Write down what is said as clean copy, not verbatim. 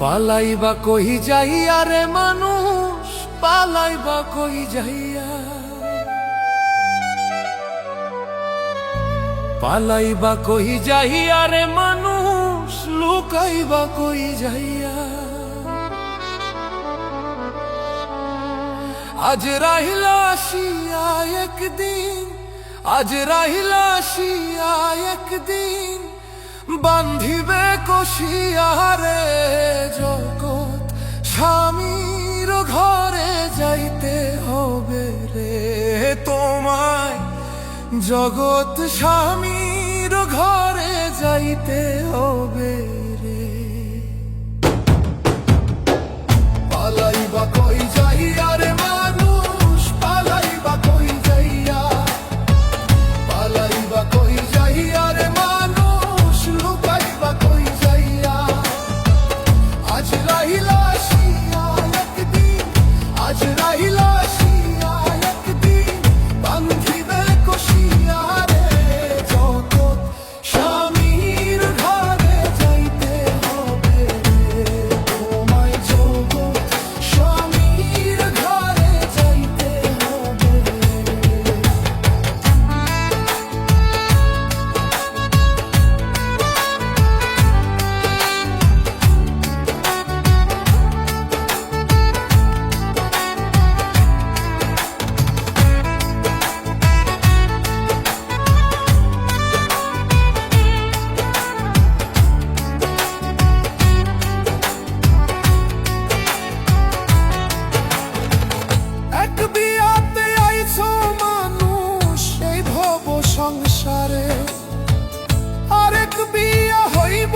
পালাইবা কই যাইয়া রে মানুষ, পালাইবা কই যাইয়া, পালাইবা কই যাইয়া রে মানুষ, লুকাইবা কই যাইয়া। আজ রাহিলা আসিয়া একদিন, আজ রাহিলা আসিয়া একদিন, বান্ধিবে কষিয়া রে জগৎ, স্বামীর ঘরে যাইতে হবে রে তোমায়, জগৎ স্বামীর ঘরে যাইতে হবে রে। পালাইবা কই যাইয়া রে মানুষ, পালাইবা কই যাইয়া, পালাইবা কই যাইয়া রে মানুষ, লুকাইবা কই যাইয়া। আজ রাহিলা আসিয়া একদিন, আজ রাহিলা আসিয়া একদিন, বান্ধিবে কষিয়া রে জগৎ, স্বামীর ঘরে যাইতে হবে রে তোমায়, জগৎ স্বামীর ঘরে যাইতে হবে রে। এক বিয়াতে আইছো মানুষ এই ভব সংসারে, আরেক বিয়া হইব